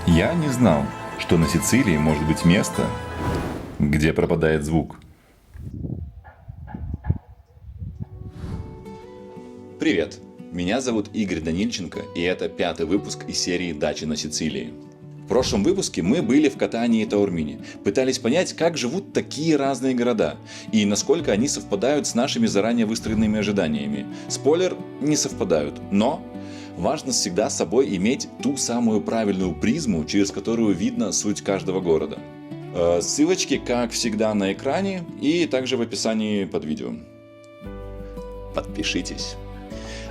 Я не знал, что на Сицилии может быть место, где пропадает звук. Привет, меня зовут Игорь Данильченко, и это 5-й выпуск из серии «Дачи на Сицилии». В прошлом выпуске мы были в Катании и Таурмине, пытались понять, как живут такие разные города, и насколько они совпадают с нашими заранее выстроенными ожиданиями. Спойлер, не совпадают, но важно всегда с собой иметь ту самую правильную призму, через которую видно суть каждого города. Ссылочки, как всегда, на экране и также в описании под видео. Подпишитесь.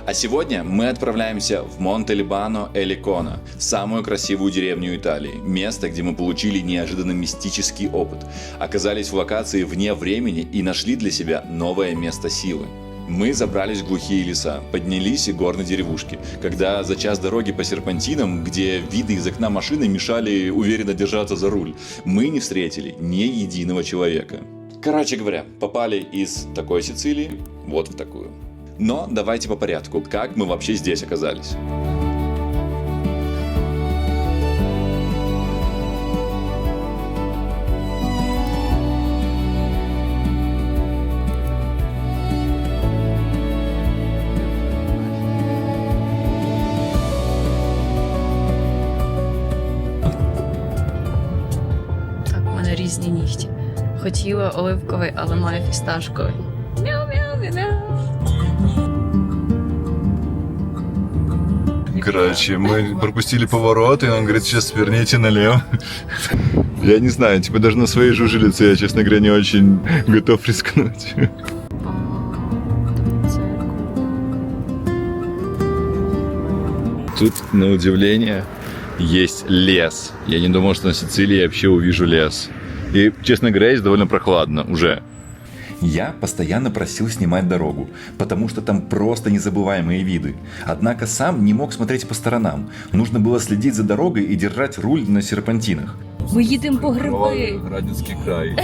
А сегодня мы отправляемся в Монтельбано-e-Licona, самую красивую деревню Италии, место, где мы получили неожиданно мистический опыт, оказались в локации вне времени и нашли для себя новое место силы. Мы забрались в глухие леса, поднялись и горные деревушки, когда за час дороги по серпантинам, где виды из окна машины мешали уверенно держаться за руль, мы не встретили ни единого человека. Короче говоря, попали из такой Сицилии вот в такую. Но давайте по порядку, как мы вообще здесь оказались. Так, у мене різні нігті. Хотіла оливковий, але маю фісташковий. Мяу-мяу-мяу. Короче, мы пропустили поворот, и он говорит, сейчас сверните налево. Я не знаю, типа даже на своей жужелице я, честно говоря, не очень готов рискнуть. Тут, на удивление, есть лес. Я не думал, что на Сицилии я вообще увижу лес. И, честно говоря, здесь довольно прохладно уже. Я постоянно просил снимать дорогу, потому что там просто незабываемые виды. Однако сам не мог смотреть по сторонам. Нужно было следить за дорогой и держать руль на серпантинах. Ми їдемо по гриби. Радинский край.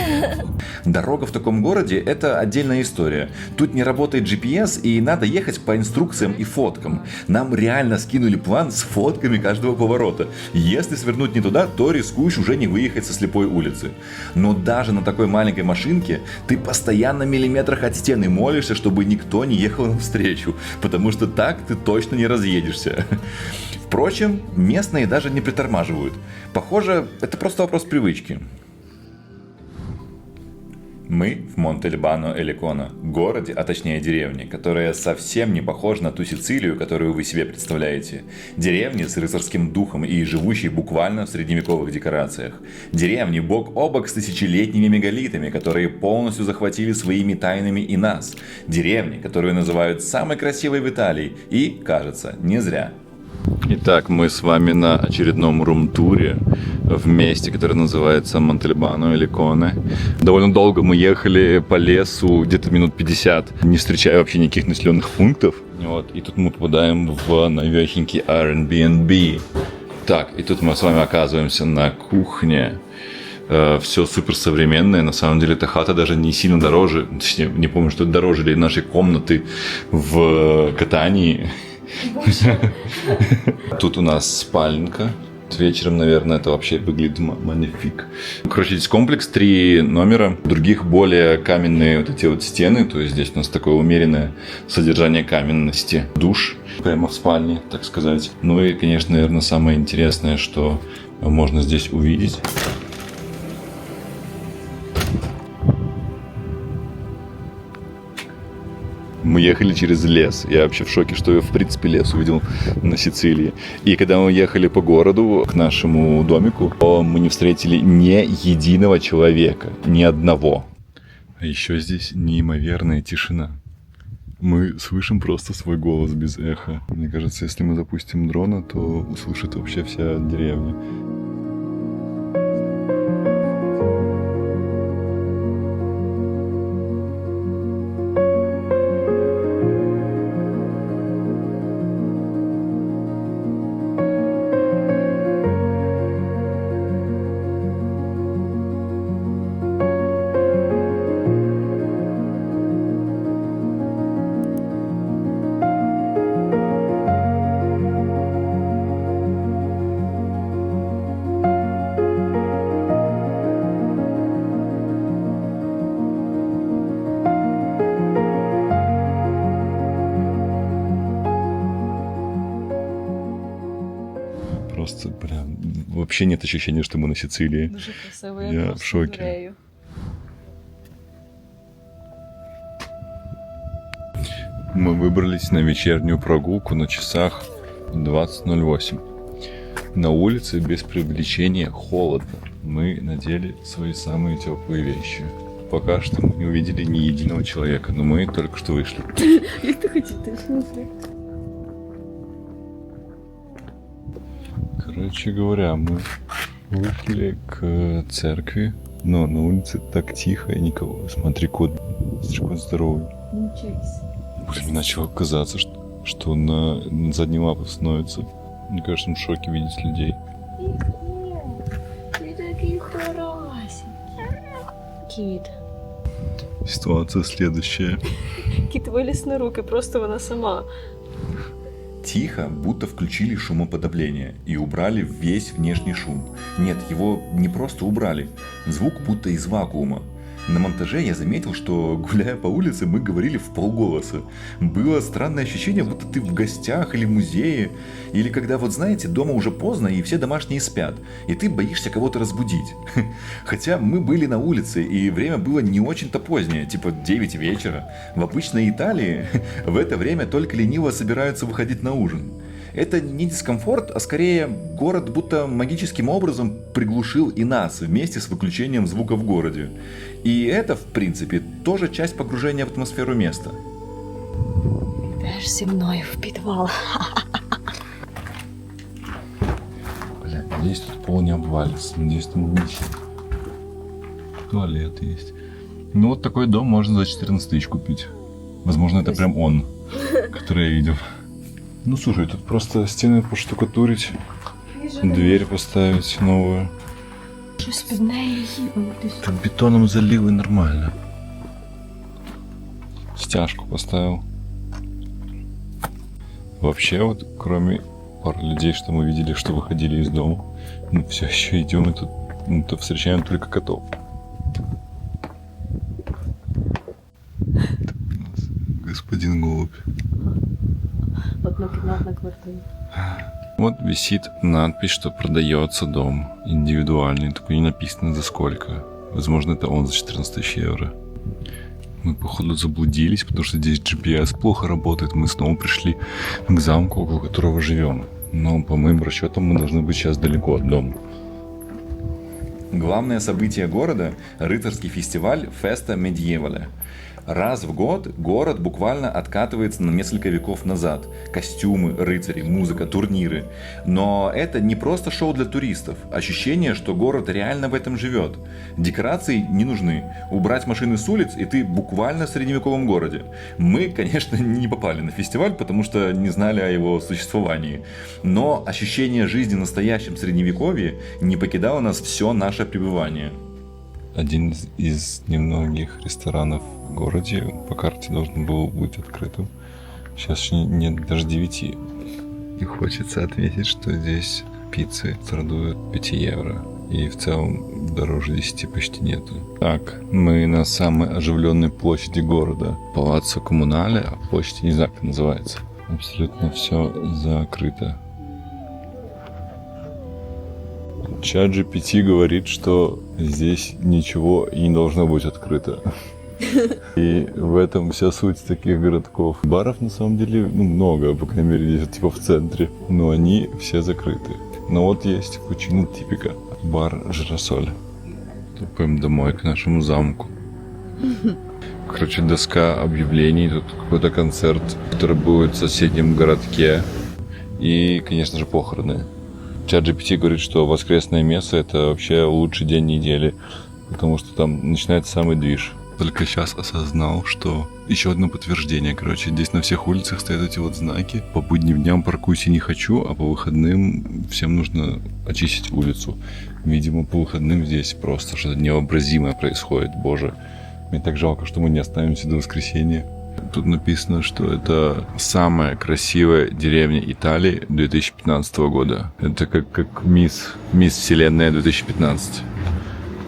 Дорога в таком городе – это отдельная история. Тут не работает GPS, и надо ехать по инструкциям и фоткам. Нам реально скинули план с фотками каждого поворота. Если свернуть не туда, то рискуешь уже не выехать со слепой улицы. Но даже на такой маленькой машинке ты постоянно в миллиметрах от стены молишься, чтобы никто не ехал навстречу, потому что так ты точно не разъедешься. Впрочем, местные даже не притормаживают. Похоже, это просто вопрос привычки. Мы в Монтельбано-e-Licona, городе, а точнее деревне, которая совсем не похожа на ту Сицилию, которую вы себе представляете. Деревни с рыцарским духом и живущей буквально в средневековых декорациях. Деревни бок о бок с тысячелетними мегалитами, которые полностью захватили своими тайнами и нас. Деревни, которую называют самой красивой в Италии, и, кажется, не зря. Итак, мы с вами на очередном рум-туре в месте, которое называется Монтельбано-e-Licona. Довольно долго мы ехали по лесу, где-то минут 50, не встречая вообще никаких населенных пунктов. Вот, и тут мы попадаем в новехенький Airbnb. Так, и тут мы с вами оказываемся на кухне. Все супер современное. На самом деле эта хата даже не сильно дороже. Точнее, не помню, что это дороже ли нашей комнаты в Катании. Тут у нас спальника. Вечером, наверное, это вообще выглядит манифик. Короче, здесь комплекс, 3 номера. Других более каменные вот эти вот стены. То есть здесь у нас такое умеренное содержание каменности. Душ прямо в спальне, так сказать. Ну и, конечно, наверное, самое интересное, что можно здесь увидеть. Мы ехали через лес. Я вообще в шоке, что я в принципе лес увидел на Сицилии. И когда мы ехали по городу к нашему домику, то мы не встретили ни единого человека, ни одного. А еще здесь неимоверная тишина. Мы слышим просто свой голос без эха. Мне кажется, если мы запустим дрона, то услышит вообще вся деревня. просто, прям, вообще нет ощущения, что мы на Сицилии. Дуже красиво, Я я в просто шокі. дурею. Мы выбрались на вечернюю прогулку на часах 20:08. На улице без преувеличения холодно. Мы надели свои самые теплые вещи. Пока что мы не увидели ни единого человека, но мы только что вышли. Як ти хотів, ти в смысле? Короче говоря, мы вышли к церкви, но на улице так тихо и никого. Смотри, кот здоровый. Блин, мне начало казаться, что он на задние лапы становится. Мне кажется, он в шоке видеть людей. Ти такий хороший. Кіт. Ситуация следующая. Кіт виліз на руки, просто вона сама. Тихо, будто включили шумоподавление и убрали весь внешний шум. Нет, его не просто убрали. Звук будто из вакуума. На монтаже я заметил, что, гуляя по улице, мы говорили в полголоса. Было странное ощущение, будто ты в гостях или в музее. Или когда, вот знаете, дома уже поздно, и все домашние спят, и ты боишься кого-то разбудить. Хотя мы были на улице, и время было не очень-то позднее, типа 9 вечера. В обычной Италии в это время только лениво собираются выходить на ужин. Это не дискомфорт, а скорее город будто магическим образом приглушил и нас вместе с выключением звука в городе. И это, в принципе, тоже часть погружения в атмосферу места. Йдеш зі мною в підвал. Бля, надеюсь, тут пол не обвалится. Надеюсь, там туалет есть. Ну, вот такой дом можно за 14 тысяч купить. Возможно, это прям он, который я видел. Ну, слушай, тут просто стены поштукатурить, дверь поставить новую. Щось під нею є. Там бетоном залил и нормально. Стяжку поставил. Вообще, вот, кроме пары людей, что мы видели, что выходили из дома, мы все еще идем и тут то встречаем только котов. Господин голубь. Однокімнатна квартира. Вот висит надпись, что продается дом индивидуальный. Только не написано за сколько. Возможно, это он за 14 тысяч евро. Мы, походу, заблудились, потому что здесь GPS плохо работает. Мы снова пришли к замку, около которого живем. Но, по моим расчетам, мы должны быть сейчас далеко от дома. Главное событие города – рыцарский фестиваль Феста Медьевале. Раз в год город буквально откатывается на несколько веков назад. Костюмы, рыцари, музыка, турниры. Но это не просто шоу для туристов. Ощущение, что город реально в этом живет. Декорации не нужны. Убрать машины с улиц, и ты буквально в средневековом городе. Мы, конечно, не попали на фестиваль, потому что не знали о его существовании. Но ощущение жизни в настоящем средневековье не покидало нас все наше пребывание. Один из немногих ресторанов в городе по карте должен был быть открытым. Сейчас еще нет даже 9. И хочется отметить, что здесь пиццы стартуют 5 евро. И в целом дороже 10 почти нету. Так, мы на самой оживленной площади города. Палаццо Коммунале, а площадь не знаю, как называется. Абсолютно все закрыто. ChatGPT говорит, что здесь ничего и не должно быть открыто. И в этом вся суть таких городков. Баров на самом деле много, по крайней мере, здесь типа в центре. Но они все закрыты. Но вот есть Кучина Типика. Бар Жирасоль. Топаем домой к нашему замку. Короче, доска объявлений. Тут какой-то концерт, который будет в соседнем городке. И, конечно же, похороны. ChatGPT говорит, что воскресное место – это вообще лучший день недели, потому что там начинается самый движ. Только сейчас осознал, что еще одно подтверждение, короче, здесь на всех улицах стоят эти вот знаки. По будним дням паркуйся не хочу, а по выходным всем нужно очистить улицу. Видимо, по выходным здесь просто что-то невообразимое происходит, боже. Мне так жалко, что мы не останемся до воскресенья. Тут написано, что это самая красивая деревня Италии 2015 года. Это как мисс Вселенная 2015.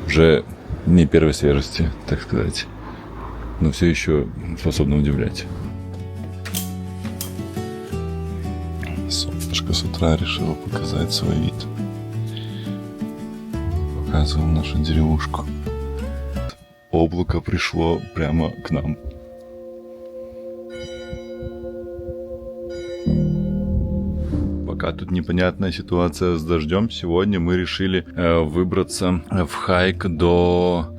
Уже не первой свежести, так сказать. Но все еще способна удивлять. Сашка с утра решила показать свой вид. Показываем нашу деревушку. Облако пришло прямо к нам. Пока тут непонятная ситуация с дождем, сегодня мы решили выбраться в хайк до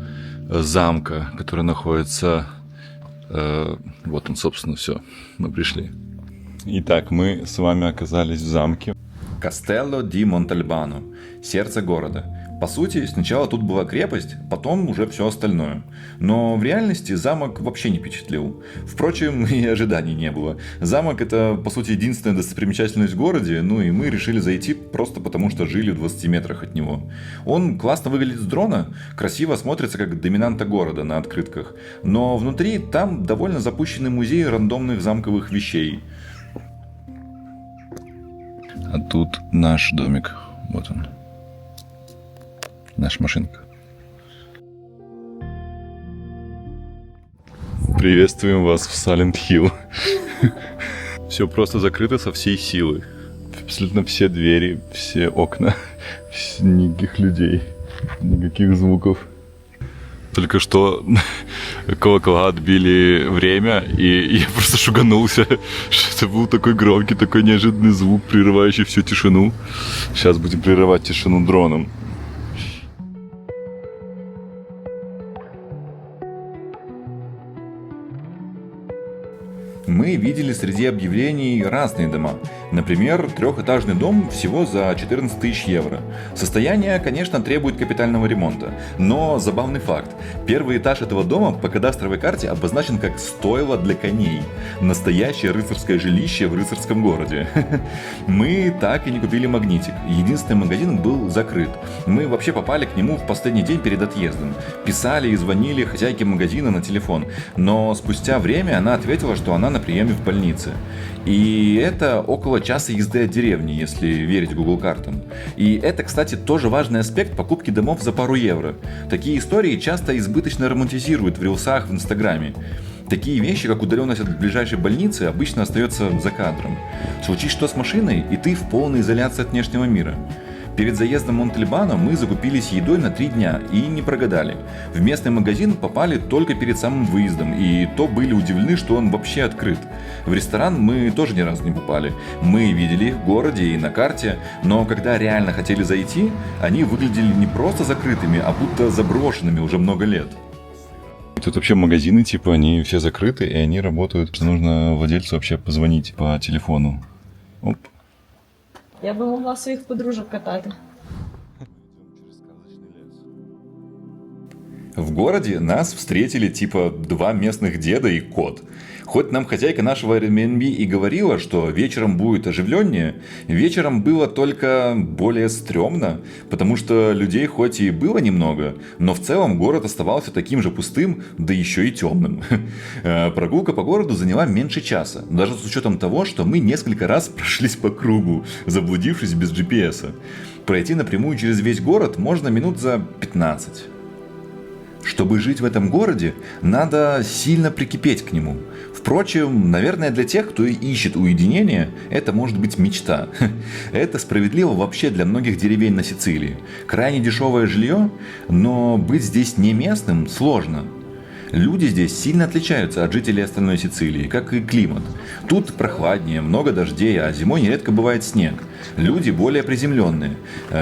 замка, который находится... вот он, собственно, все. Мы пришли. Итак, мы с вами оказались в замке. Кастелло ди Монтальбано, сердце города. По сути, сначала тут была крепость, потом уже все остальное. Но в реальности замок вообще не впечатлил. Впрочем, и ожиданий не было. Замок — это, по сути, единственная достопримечательность в городе, ну и мы решили зайти просто потому, что жили в 20 метрах от него. Он классно выглядит с дрона, красиво смотрится как доминанта города на открытках. Но внутри там довольно запущенный музей рандомных замковых вещей. А тут наш домик. Вот он. Наша машинка. Приветствуем вас в Silent Hill. Все просто закрыто со всей силы. Абсолютно все двери, все окна. Никаких людей, никаких звуков. Только что колокола отбили время, и я просто шуганулся, что это был такой громкий, такой неожиданный звук, прерывающий всю тишину. Сейчас будем прерывать тишину дроном. Мы видели среди объявлений разные дома. Например, трехэтажный дом всего за 14 тысяч евро. Состояние, конечно, требует капитального ремонта. Но забавный факт. Первый этаж этого дома по кадастровой карте обозначен как стойло для коней. Настоящее рыцарское жилище в рыцарском городе. Мы так и не купили магнитик. Единственный магазин был закрыт. Мы вообще попали к нему в последний день перед отъездом. Писали и звонили хозяйке магазина на телефон. Но спустя время она ответила, что она на приеме в больнице. И это около часа езды от деревни, если верить Google картам. И это, кстати, тоже важный аспект покупки домов за пару евро. Такие истории часто избыточно романтизируют в рилсах в Инстаграме. Такие вещи, как удаленность от ближайшей больницы, обычно остается за кадром. Случись что с машиной, и ты в полной изоляции от внешнего мира. Перед заездом в Монтальбано мы закупились едой на 3 дня и не прогадали. В местный магазин попали только перед самым выездом, и то были удивлены, что он вообще открыт. В ресторан мы тоже ни разу не попали. Мы видели их в городе и на карте, но когда реально хотели зайти, они выглядели не просто закрытыми, а будто заброшенными уже много лет. Тут вообще магазины, типа, они все закрыты, и они работают. Нужно владельцу вообще позвонить по телефону. Оп. Я би могла своїх подружок катати. В городе нас встретили типа 2 местных деда и кот. Хоть нам хозяйка нашего Airbnb и говорила, что вечером будет оживленнее, вечером было только более стрёмно, потому что людей хоть и было немного, но в целом город оставался таким же пустым, да еще и темным. Прогулка по городу заняла меньше часа, даже с учетом того, что мы несколько раз прошлись по кругу, заблудившись без GPS. Пройти напрямую через весь город можно минут за 15. Чтобы жить в этом городе, надо сильно прикипеть к нему. Впрочем, наверное, для тех, кто ищет уединение, это может быть мечта. Это справедливо вообще для многих деревень на Сицилии. Крайне дешевое жилье, но быть здесь не местным сложно. Люди здесь сильно отличаются от жителей остальной Сицилии, как и климат. Тут прохладнее, много дождей, а зимой нередко бывает снег. Люди более приземленные.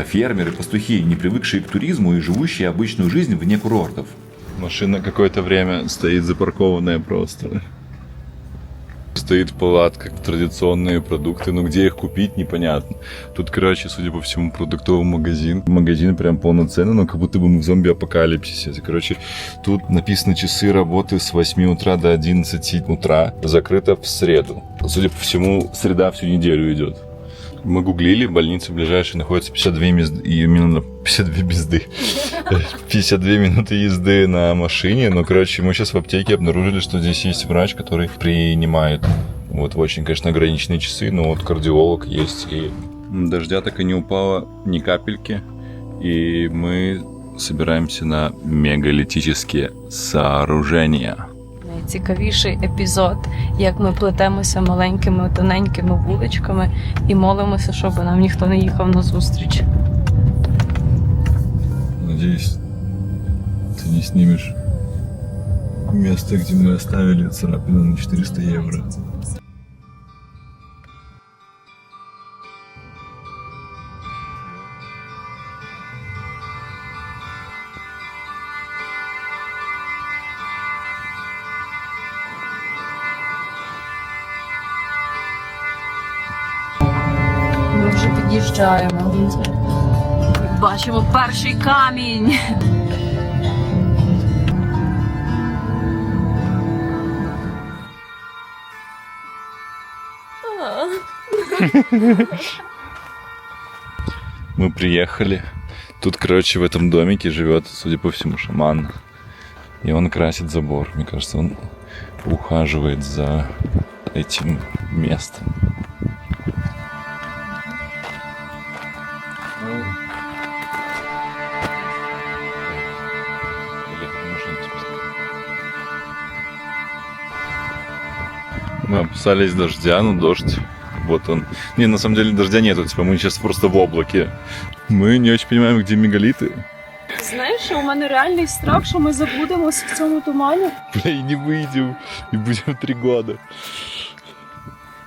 Фермеры, пастухи, не привыкшие к туризму и живущие обычную жизнь вне курортов. Машина какое-то время стоит запаркованная просто. Стоит палатка, традиционные продукты, но где их купить, непонятно. Тут, короче, судя по всему, продуктовый магазин. Магазин прям полноценный, но как будто бы мы в зомби-апокалипсисе. Короче, тут написано часы работы с 8 утра до 11 утра. Закрыто в среду. Судя по всему, среда всю неделю идет. Мы гуглили, больница ближайшая находится 52 минуты езды на машине. Но, короче, мы сейчас в аптеке обнаружили, что здесь есть врач, который принимает. Вот в очень, конечно, ограниченные часы, но вот кардиолог есть. И дождя так и не упало ни капельки. И мы собираемся на мегалитические сооружения. найцікавіший епізод, як ми плетемося маленькими тоненькими вуличками і молимося, щоб нам ніхто не їхав назустріч. Надеюсь, ты не снимешь место, где мы оставили царапину на 400 евро. Ми вже під'їжджаємо. Бачимо перший камінь. Мы приехали. Тут, короче, в этом домике живет, судя по всему, шаман. И он красит забор. Мне кажется, он ухаживает за этим местом. Мы опасались дождя, но дождь, вот он. Не, на самом деле дождя нету, типа мы сейчас просто в облаке. Мы не очень понимаем, где мегалиты. Знаєш, у мене реальний страх, що ми заблудимося в цьому тумані. Бля, и не выйдем, и будем 3 года.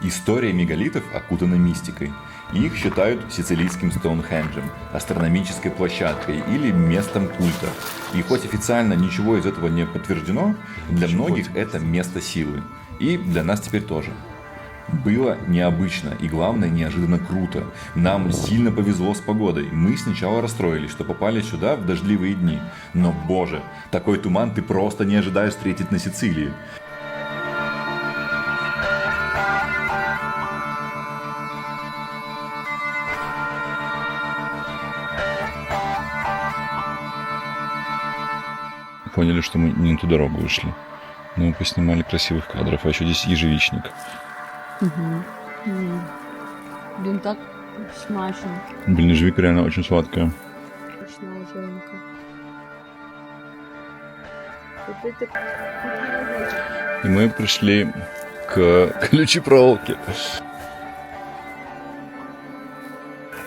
История мегалитов окутана мистикой. Их считают сицилийским Стоунхенджем, астрономической площадкой или местом культа. И хоть официально ничего из этого не подтверждено, для многих это место силы. И для нас теперь тоже. Было необычно и, главное, неожиданно круто. Нам сильно повезло с погодой. Мы сначала расстроились, что попали сюда в дождливые дни. Но, боже, такой туман ты просто не ожидаешь встретить на Сицилии. Поняли, что мы не на ту дорогу вышли. Но мы поснимали красивых кадров, а еще здесь ежевичник. Він так смачно. Блин, ежевика реально очень сладкая. Смачна озеринка. И мы пришли к колючей проволоке.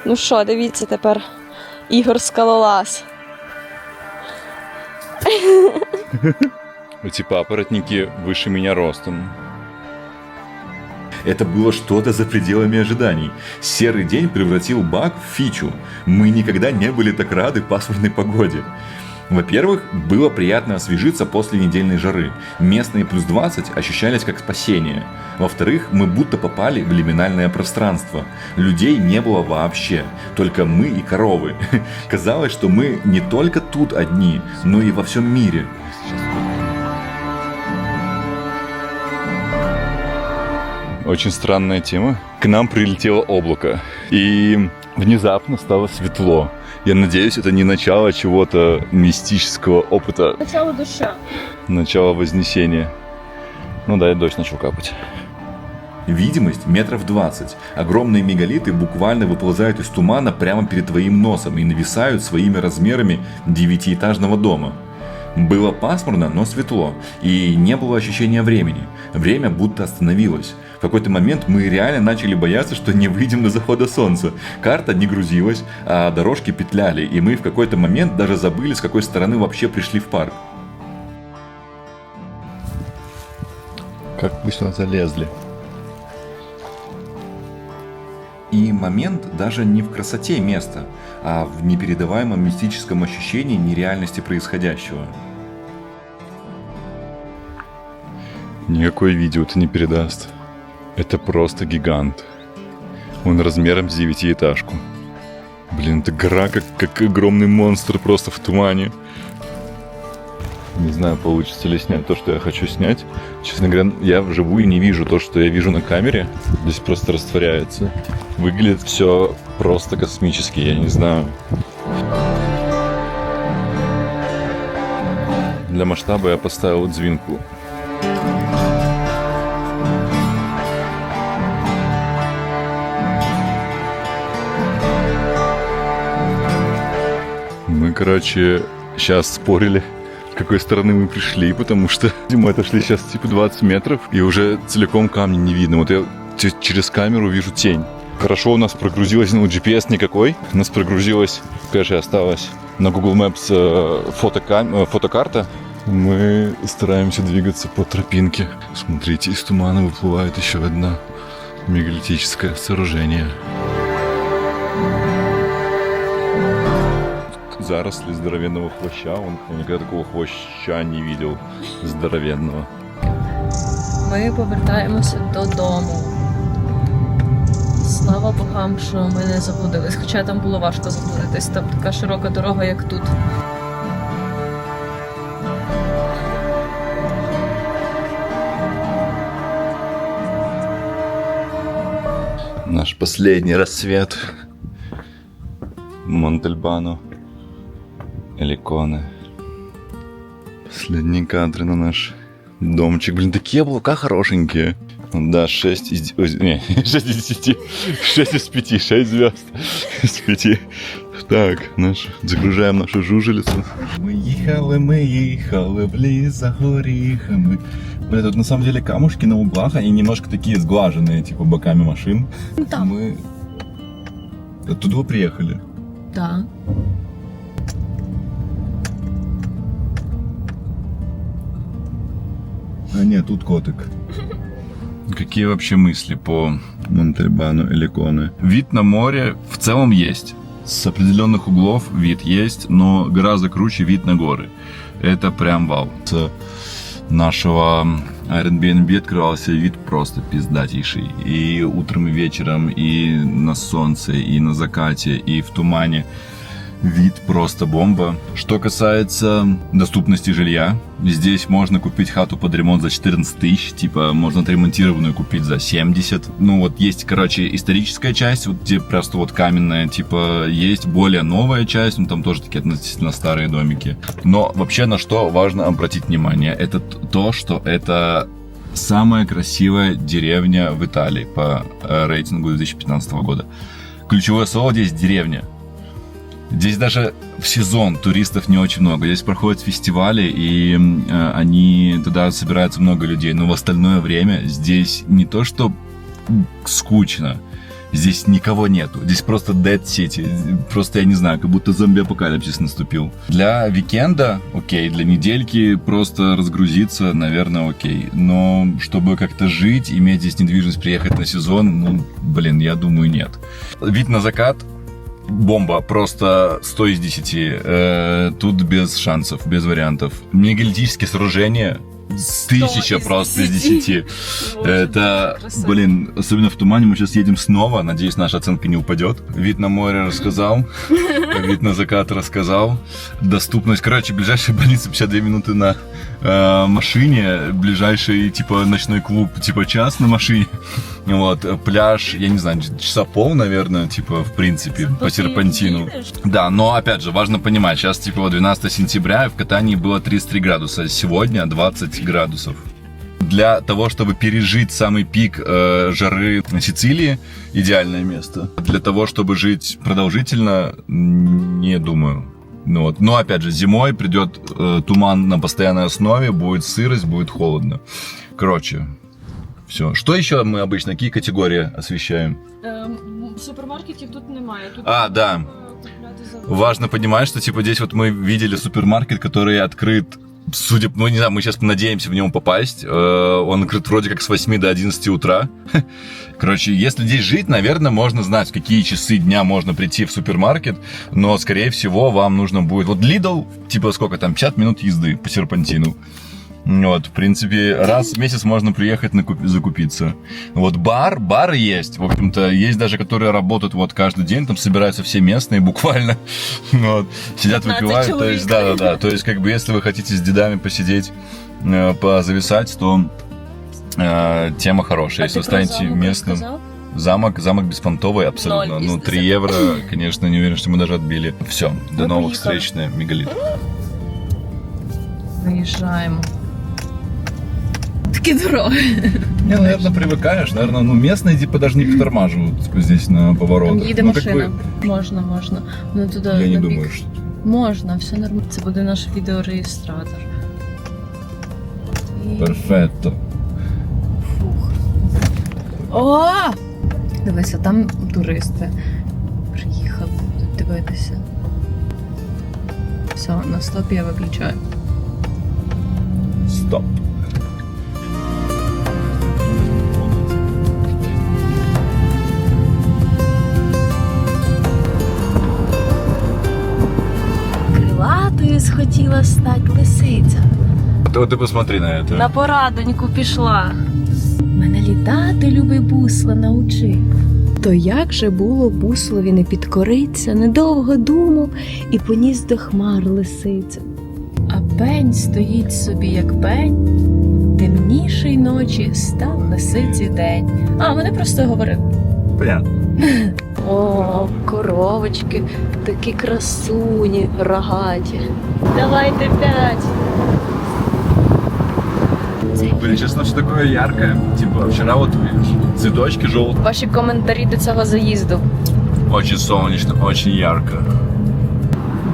Ну що, дивіться тепер. Ігор Скалолаз. Эти папоротники выше меня ростом. Это было что-то за пределами ожиданий. Серый день превратил баг в фичу. Мы никогда не были так рады пасмурной погоде. Во-первых, было приятно освежиться после недельной жары. Местные плюс 20 ощущались как спасение. Во-вторых, мы будто попали в лиминальное пространство. Людей не было вообще, только мы и коровы. Казалось, что мы не только тут одни, но и во всем мире. Очень странная тема. К нам прилетело облако, и внезапно стало светло. Я надеюсь, это не начало чего-то мистического опыта. Начало доща. Начало вознесения. Ну да, и дождь начал капать. Видимость метров 20. Огромные мегалиты буквально выползают из тумана прямо перед твоим носом и нависают своими размерами 9-этажного дома. Было пасмурно, но светло, и не было ощущения времени. Время будто остановилось. В какой-то момент мы реально начали бояться, что не выйдем до захода солнца. Карта не грузилась, а дорожки петляли, и мы в какой-то момент даже забыли, с какой стороны вообще пришли в парк. Как вы сюда залезли? И момент даже не в красоте места, а в непередаваемом мистическом ощущении нереальности происходящего. Никакое видео это не передаст. Это просто гигант. Он размером с 9-этажку. Блин, это гора как огромный монстр просто в тумане. Не знаю, получится ли снять то, что я хочу снять. Честно говоря, я вживую не вижу то, что я вижу на камере. Здесь просто растворяется. Выглядит все просто космически, я не знаю. Для масштаба я поставил дзвінку. Мы, короче, сейчас спорили, какой стороны мы пришли, потому что мы отошли сейчас типа 20 метров, и уже целиком камни не видно. Вот я через камеру вижу тень. Хорошо у нас прогрузилось, ну, GPS никакой. У нас прогрузилась, конечно, осталась на Google Maps фотокарта. Мы стараемся двигаться по тропинке. Смотрите, из тумана выплывает еще одно мегалитическое сооружение. Заросли здоровенного хвоща. Я никогда такого хвоща не видел. Здоровенного. Ми повертаємося додому. Слава богам, що ми не заблудились. Хоча там було важко заблудитись. Там така широка дорога, як тут. Наш последний рассвет. Монтельбано. Эликоне. Последние кадры на наш домчик. Блин, такие облака хорошенькие. Да, 6 из 10. 6 из 5. 6 звезд из 5. Так, загружаем нашу жужелицу. Мы ехали в лес за горихами. Бля, тут на самом деле камушки на углах, они немножко такие сглаженные, типа боками машин. Там. Мы оттуда приехали. Так. А нет, тут котик. Какие вообще мысли по Монтельбано Эликоне? Вид на море в целом есть. С определенных углов вид есть, но гораздо круче вид на горы. Это прям вау. С нашего Airbnb открывался вид просто пиздатейший. И утром, и вечером, и на солнце, и на закате, и в тумане. Вид просто бомба. Что касается доступности жилья, здесь можно купить хату под ремонт за 14 тысяч, типа можно отремонтированную купить за 70. Ну вот есть, короче, историческая часть, вот где просто вот каменная, типа есть более новая часть, ну там тоже такие относительно старые домики. Но вообще на что важно обратить внимание, это то, что это самая красивая деревня в Италии по рейтингу 2015 года. Ключевое слово здесь деревня. Здесь даже в сезон туристов не очень много. Здесь проходят фестивали, и они туда собираются много людей. Но в остальное время здесь не то, что скучно, здесь никого нету. Здесь просто dead city. Просто, я не знаю, как будто зомби-апокалипсис наступил. Для викенда окей, для недельки просто разгрузиться, наверное, окей. Но чтобы как-то жить, иметь здесь недвижимость, приехать на сезон, ну, блин, я думаю, нет. Вид на закат бомба, просто 100 из 10. Тут без шансов, без вариантов. Мегалитические сооружения 1000 просто из 10. Это, блин, особенно в тумане. Мы сейчас едем снова. Надеюсь, наша оценка не упадет. Вид на море рассказал. Вид на закат рассказал. Доступность. Короче, ближайшая больница 52 минуты на машине. Ближайший, типа, ночной клуб, типа, час на машине. Вот, пляж, я не знаю, часа пол, наверное, типа, в принципе, по серпантину. Да, но, опять же, важно понимать, сейчас, типа, 12 сентября, и в катании было 33 градуса, сегодня 20 градусов. Для того, чтобы пережить самый пик жары на Сицилии, идеальное место. Для того, чтобы жить продолжительно, не думаю. Ну, вот. Но, опять же, зимой придет туман на постоянной основе, будет сырость, будет холодно. Короче, все. Что еще мы обычно, какие категории освещаем? Супермаркетів тут немає. Тут да. Важно понимать, что типа здесь вот мы видели супермаркет, который открыт, судя, ну не знаю, мы сейчас надеемся в него попасть. Он открыт вроде как с 8 до 11 утра. Короче, если здесь жить, наверное, можно знать, в какие часы дня можно прийти в супермаркет, но, скорее всего, вам нужно будет... Вот Lidl, типа сколько там, 50 минут езды по серпантину. Вот, в принципе, раз в месяц можно приехать закупиться. Вот бары есть, в общем-то, есть даже, которые работают вот каждый день, там собираются все местные буквально, вот, сидят, выпивают, то есть, да, то есть, как бы, если вы хотите с дедами посидеть, позависать, то тема хорошая, если вы станете местным. Замок беспонтовый, абсолютно, 0 из 10. 3 евро, конечно, не уверен, что мы даже отбили. Все, до новых встреч на Мегалит. Виїжджаємо. Такі дороги. Не, наверное, привыкаешь, наверное, ну местные типа даже не притормаживают здесь на поворотах. Там їде Ну, машина. Можна. Ну, туди Я не на думаю, бік. что... Можна, все нормально. Це буде наш відеореєстратор. Перфетто. Фух. О! Дивися, там туристи приїхали будуть дивитися. Все, на стоп я виключаю. Стоп. Крилатою схотіла стать лисиця. Ты посмотри на это. На порадоньку пішла. Мене літати, любий бусла, научив. То як же було буслові не підкориться, недовго думав і поніс до хмар лисиця. А пень стоїть собі, як пень, темніший ночі став лисиці день. А, вони просто говорили. Понятно. О, коровочки, такі красуні, рогаті. Давайте 5. Блин, честно, что такое яркое. Типа, вчера вот видишь, цветочки желтые. Ваші коментарі до цього заїзду. Очень солнечно, очень ярко.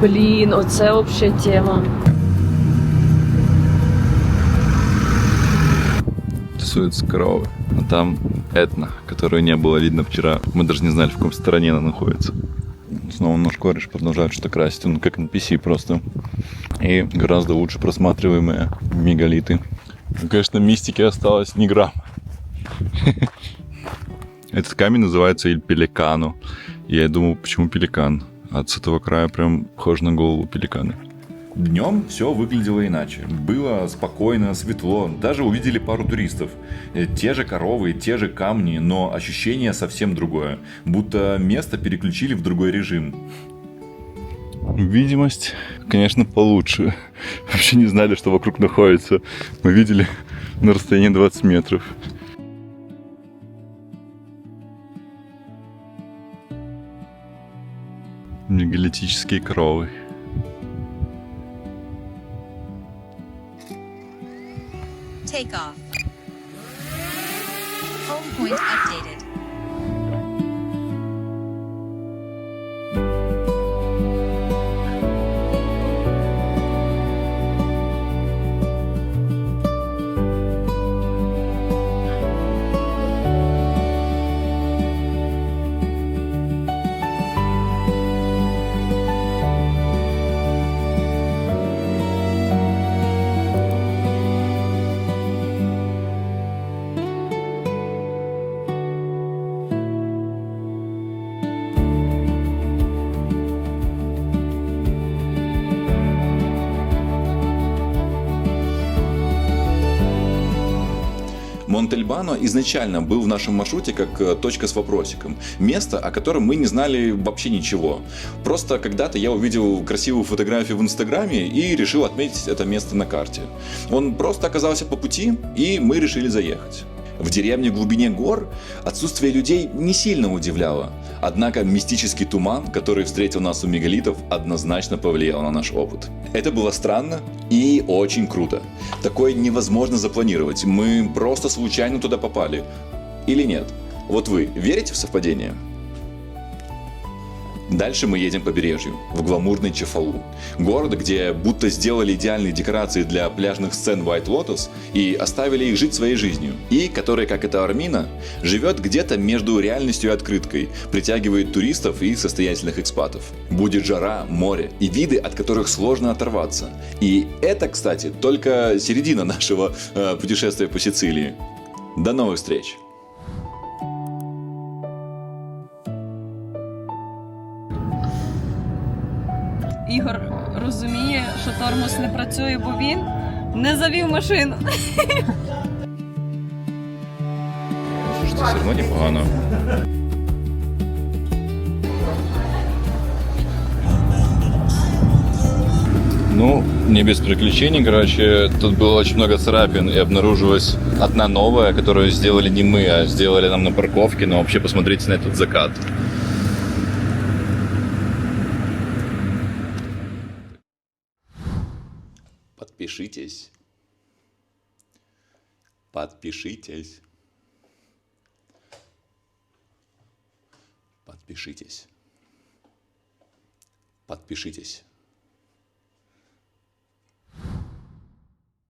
Блін, оце взагалі тема. Тусуются коровы. А там Этна, которую не было видно вчера. Мы даже не знали, в каком стороне она находится. Снова наш кореш продолжает что-то красить. Он как NPC просто. И гораздо лучше просматриваемые мегалиты. Ну, конечно, мистики осталось ни грамма. Этот камень называется Иль Пеликано. Я думал, почему пеликан? А с этого края прям похож на голову пеликана. Днем все выглядело иначе. Было спокойно, светло. Даже увидели пару туристов. Те же коровы, те же камни, но ощущение совсем другое. Будто место переключили в другой режим. Видимость, конечно, получше. Вообще не знали, что вокруг находится. Мы видели на расстоянии 20 метров. Мегалитические коровы. Take off. Home point updated. Монтельбано изначально был в нашем маршруте как точка с вопросиком. Место, о котором мы не знали вообще ничего. Просто когда-то я увидел красивую фотографию в Инстаграме и решил отметить это место на карте. Он просто оказался по пути, и мы решили заехать. В деревне в глубине гор отсутствие людей не сильно удивляло. Однако мистический туман, который встретил нас у мегалитов, однозначно повлиял на наш опыт. Это было странно и очень круто. Такое невозможно запланировать. Мы просто случайно туда попали. Или нет? Вот вы верите в совпадение? Дальше мы едем по побережью, в гламурный Чефалу. Город, где будто сделали идеальные декорации для пляжных сцен White Lotus и оставили их жить своей жизнью. И который, как и Таормина, живет где-то между реальностью и открыткой, притягивает туристов и состоятельных экспатов. Будет жара, море и виды, от которых сложно оторваться. И это, кстати, только середина нашего путешествия по Сицилии. До новых встреч! Ігор розуміє, що тормоз не працює, бо він не завів машину. Слушайте, все равно непогано. Ну, не без приключений, короче, тут было очень много царапин, и обнаружилась одна новая, которую сделали не мы, а сделали нам на парковке, но вообще посмотрите на этот закат. Подпишитесь. Подпишитесь. Подпишитесь. Подпишитесь.